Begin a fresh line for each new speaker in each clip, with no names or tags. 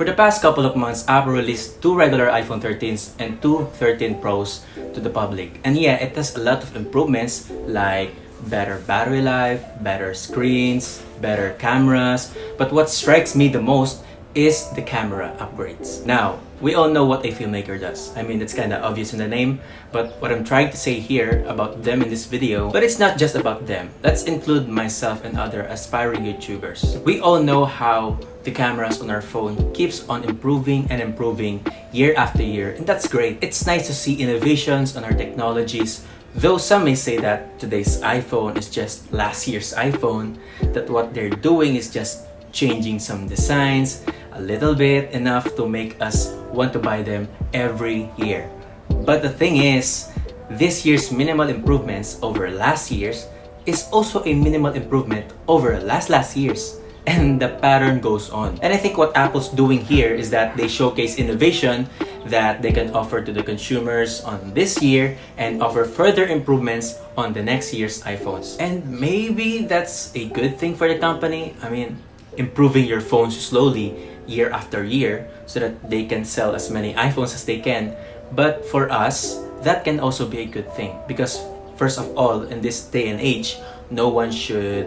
For the past couple of months, Apple released two regular iPhone 13s and two 13 Pros to the public. And yeah, it has a lot of improvements like better battery life, better screens, better cameras. But what strikes me the most is the camera upgrades. Now, we all know what a filmmaker does. I mean, it's kind of obvious in the name, but what I'm trying to say here about them in this video, but it's not just about them. Let's include myself and other aspiring YouTubers. We all know how the cameras on our phone keeps on improving and improving year after year, and that's great. It's nice to see innovations on our technologies, though some may say that today's iPhone is just last year's iPhone, that what they're doing is just changing some designs a little bit, enough to make us want to buy them every year. But the thing is, this year's minimal improvements over last year's is also a minimal improvement over last year's, and the pattern goes on. And I think what Apple's doing here is that they showcase innovation that they can offer to the consumers on this year and offer further improvements on the next year's iPhones. And maybe that's a good thing for the company. I mean, improving your phones slowly year after year so that they can sell as many iPhones as they can. But for us, that can also be a good thing, because first of all, in this day and age, no one should,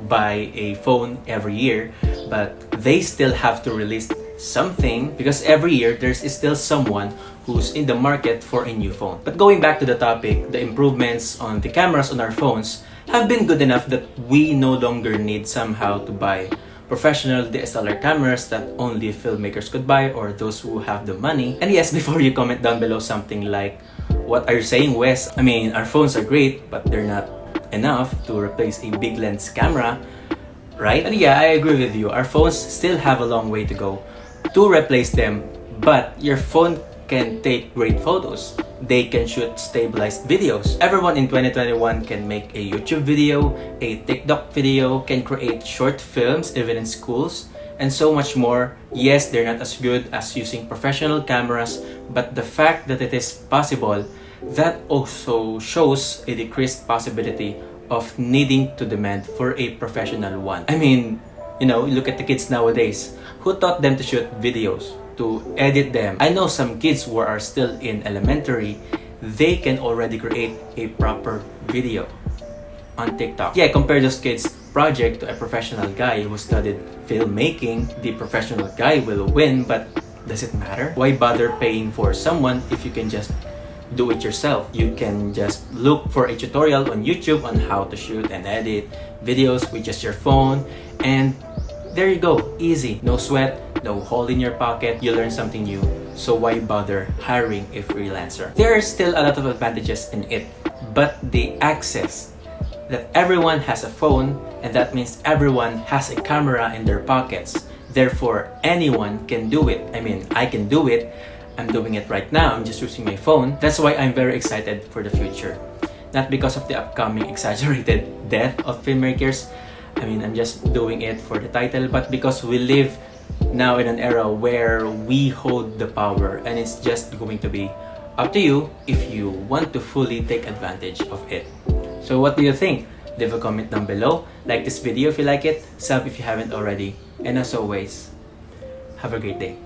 buy a phone every year, but they still have to release something, because every year there's still someone who's in the market for a new phone. But going back to the topic, the improvements on the cameras on our phones have been good enough that we no longer need somehow to buy professional DSLR cameras that only filmmakers could buy, or those who have the money. And yes, before you comment down below something like, what are you saying, Wes? I mean, our phones are great, but they're not enough to replace a big lens camera, right? And yeah, I agree with you. Our phones still have a long way to go to replace them, but your phone can take great photos. They can shoot stabilized videos. Everyone in 2021 can make a YouTube video, a TikTok video, can create short films even in schools, and so much more. Yes, they're not as good as using professional cameras, but the fact that it is possible, that also shows a decreased possibility of needing to demand for a professional one. I mean, look at the kids nowadays. Who taught them to shoot videos, to edit them? I know some kids who are still in elementary, they can already create a proper video on TikTok. Yeah, compare those kids' project to a professional guy who studied filmmaking. The professional guy will win, but does it matter? Why bother paying for someone if you can just do it yourself? You can just look for a tutorial on YouTube on how to shoot and edit videos with just your phone, and there you go. Easy, no sweat, no hole in your pocket. You learn something new. So why bother hiring a freelancer? There are still a lot of advantages in it, but the access that everyone has a phone, and that means everyone has a camera in their pockets. Therefore, anyone can do it. I mean, I can do it. I'm doing it right now. I'm just using my phone. That's why I'm very excited for the future. Not because of the upcoming exaggerated death of filmmakers. I mean, I'm just doing it for the title, but because we live now in an era where we hold the power, and it's just going to be up to you if you want to fully take advantage of it. So what do you think? Leave a comment down below. Like this video if you like it, sub if you haven't already, and as always, have a great day.